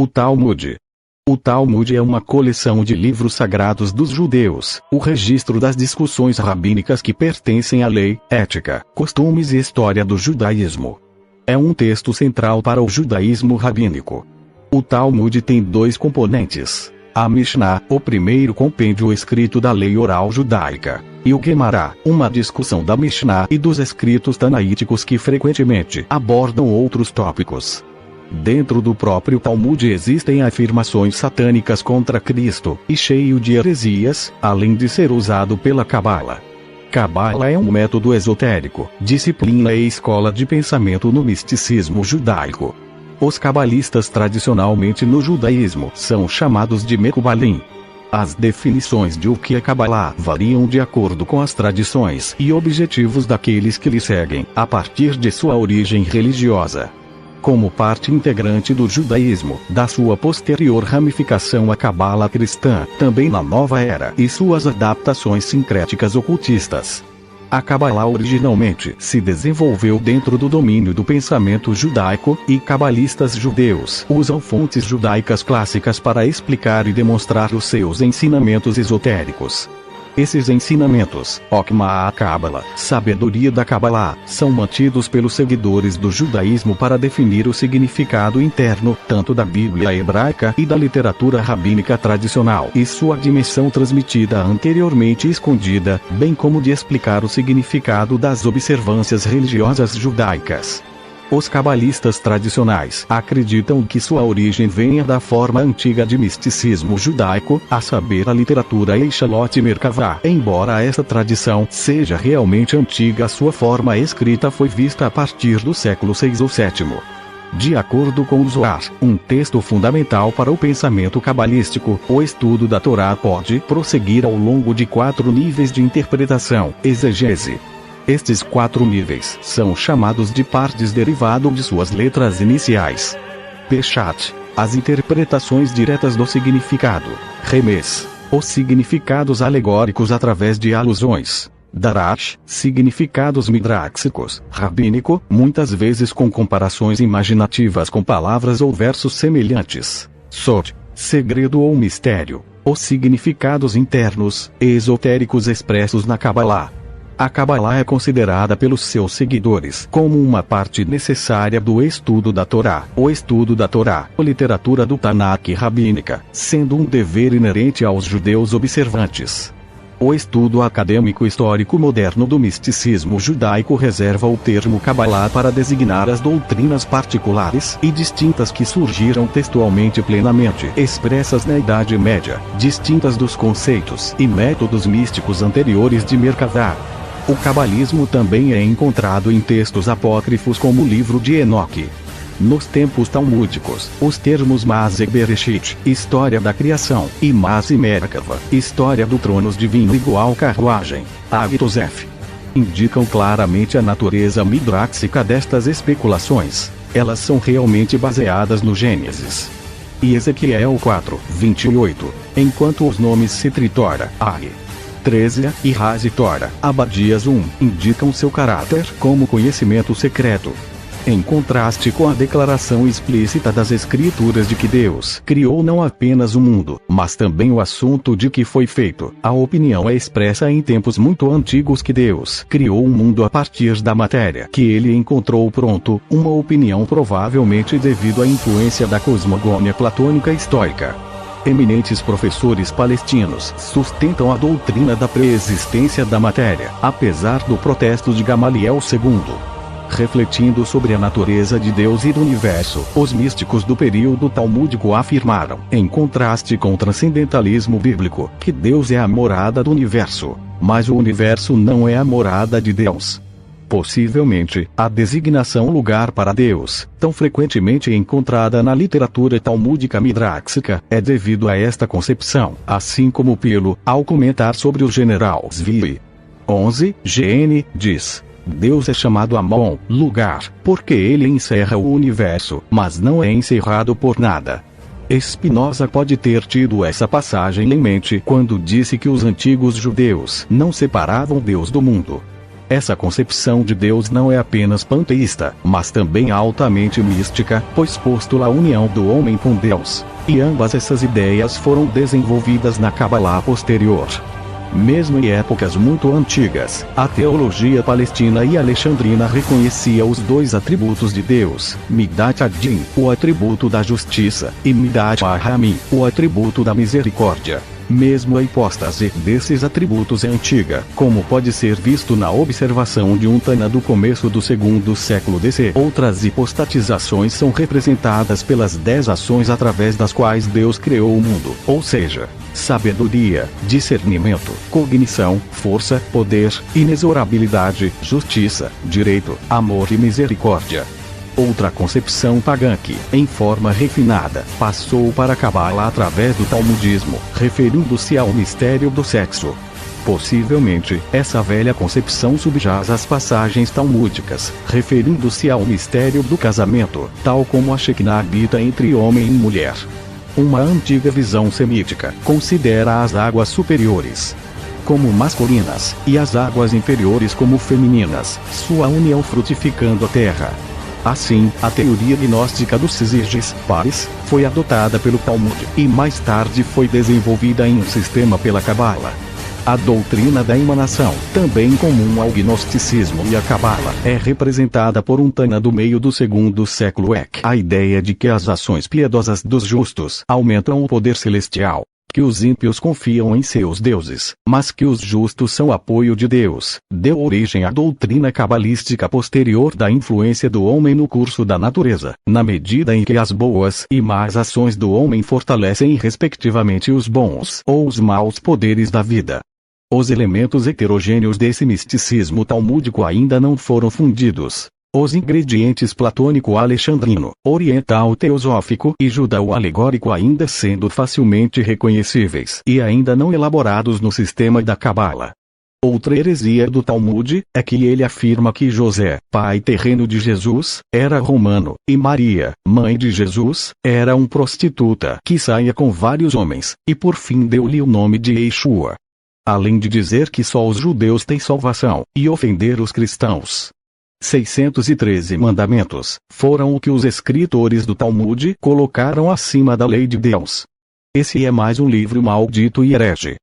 O Talmud. O Talmud é uma coleção de livros sagrados dos judeus, o registro das discussões rabínicas que pertencem à lei, ética, costumes e história do judaísmo. É um texto central para o judaísmo rabínico. O Talmud tem dois componentes: a Mishnah, o primeiro compêndio escrito da lei oral judaica, e o Gemara, uma discussão da Mishnah e dos escritos tanaíticos que frequentemente abordam outros tópicos. Dentro do próprio Talmud existem afirmações satânicas contra Cristo, e cheio de heresias, além de ser usado pela Cabala. Cabala é um método esotérico, disciplina e escola de pensamento no misticismo judaico. Os cabalistas tradicionalmente no judaísmo são chamados de Mecubalim. As definições de o que é Cabalá variam de acordo com as tradições e objetivos daqueles que lhe seguem, a partir de sua origem religiosa. Como parte integrante do judaísmo, da sua posterior ramificação a Cabala cristã, também na Nova Era, e suas adaptações sincréticas ocultistas. A Cabalá originalmente se desenvolveu dentro do domínio do pensamento judaico, e cabalistas judeus usam fontes judaicas clássicas para explicar e demonstrar os seus ensinamentos esotéricos. Esses ensinamentos, Okma Kabbalah, sabedoria da Cabalá, são mantidos pelos seguidores do judaísmo para definir o significado interno, tanto da Bíblia hebraica e da literatura rabínica tradicional, e sua dimensão transmitida anteriormente escondida, bem como de explicar o significado das observâncias religiosas judaicas. Os cabalistas tradicionais acreditam que sua origem venha da forma antiga de misticismo judaico, a saber, a literatura Eishalot Merkavah. Embora essa tradição seja realmente antiga, sua forma escrita foi vista a partir do século VI ou VII. De acordo com o Zohar, um texto fundamental para o pensamento cabalístico, o estudo da Torá pode prosseguir ao longo de 4 níveis de interpretação, exegese. Estes 4 níveis são chamados de partes derivado de suas letras iniciais. Peshat, as interpretações diretas do significado. Remes, os significados alegóricos através de alusões. Darash, significados midráxicos, rabínico, muitas vezes com comparações imaginativas com palavras ou versos semelhantes. Sod, segredo ou mistério, os significados internos, esotéricos expressos na Cabalá. A Cabalá é considerada pelos seus seguidores como uma parte necessária do estudo da Torá. O estudo da Torá, a literatura do Tanakh rabínica, sendo um dever inerente aos judeus observantes. O estudo acadêmico histórico moderno do misticismo judaico reserva o termo Cabalá para designar as doutrinas particulares e distintas que surgiram textualmente plenamente expressas na Idade Média, distintas dos conceitos e métodos místicos anteriores de Merkavah. O cabalismo também é encontrado em textos apócrifos como o livro de Enoque. Nos tempos talmúdicos, os termos Maseh Bereshit, história da criação, e Maseh Merkavah, história do tronos divino igual carruagem, Avitosef, indicam claramente a natureza midráxica destas especulações. Elas são realmente baseadas no Gênesis e Ezequiel 4:28, enquanto os nomes Citritora, Ari, 13 e Razitora, Abadias 1, indicam seu caráter como conhecimento secreto. Em contraste com a declaração explícita das Escrituras de que Deus criou não apenas o mundo, mas também o assunto de que foi feito, a opinião é expressa em tempos muito antigos que Deus criou o mundo a partir da matéria que ele encontrou pronto, uma opinião provavelmente devido à influência da cosmogonia platônica estoica. Eminentes professores palestinos sustentam a doutrina da preexistência da matéria, apesar do protesto de Gamaliel II. Refletindo sobre a natureza de Deus e do universo, os místicos do período talmúdico afirmaram, em contraste com o transcendentalismo bíblico, que Deus é a morada do universo, mas o universo não é a morada de Deus. Possivelmente, a designação lugar para Deus, tão frequentemente encontrada na literatura talmúdica midráxica, é devido a esta concepção, assim como Pilo, ao comentar sobre o general Zvi. 11, GN, diz: Deus é chamado Amon, lugar, porque ele encerra o universo, mas não é encerrado por nada. Spinoza pode ter tido essa passagem em mente quando disse que os antigos judeus não separavam Deus do mundo. Essa concepção de Deus não é apenas panteísta, mas também altamente mística, pois postula a união do homem com Deus. E ambas essas ideias foram desenvolvidas na Cabalá posterior. Mesmo em épocas muito antigas, a teologia palestina e alexandrina reconhecia os dois atributos de Deus, Midat Adin, o atributo da justiça, e Midat Rahamim, o atributo da misericórdia. Mesmo a hipóstase desses atributos é antiga, como pode ser visto na observação de um Tana do começo do segundo século DC. Outras hipostatizações são representadas pelas 10 ações através das quais Deus criou o mundo, ou seja, sabedoria, discernimento, cognição, força, poder, inexorabilidade, justiça, direito, amor e misericórdia. Outra concepção pagã que, em forma refinada, passou para a Cabala através do talmudismo, referindo-se ao mistério do sexo. Possivelmente, essa velha concepção subjaz às passagens talmúdicas, referindo-se ao mistério do casamento, tal como a Shekinah habita entre homem e mulher. Uma antiga visão semítica considera as águas superiores como masculinas, e as águas inferiores como femininas, sua união frutificando a terra. Assim, a teoria gnóstica dos Syzygies, pares, foi adotada pelo Talmud, e mais tarde foi desenvolvida em um sistema pela Cabala. A doutrina da emanação, também comum ao gnosticismo e à Cabala, é representada por um Tana do meio do segundo século EC. A ideia de que as ações piedosas dos justos aumentam o poder celestial, que os ímpios confiam em seus deuses, mas que os justos são apoio de Deus, deu origem à doutrina cabalística posterior da influência do homem no curso da natureza, na medida em que as boas e más ações do homem fortalecem respectivamente os bons ou os maus poderes da vida. Os elementos heterogêneos desse misticismo talmúdico ainda não foram fundidos. Os ingredientes platônico-alexandrino, oriental-teosófico e judao-alegórico ainda sendo facilmente reconhecíveis e ainda não elaborados no sistema da Cabala. Outra heresia do Talmud é que ele afirma que José, pai terreno de Jesus, era romano, e Maria, mãe de Jesus, era uma prostituta que saía com vários homens, e por fim deu-lhe o nome de Yeshua. Além de dizer que só os judeus têm salvação, e ofender os cristãos. 613 mandamentos foram o que os escritores do Talmud colocaram acima da lei de Deus. Esse é mais um livro maldito e herege.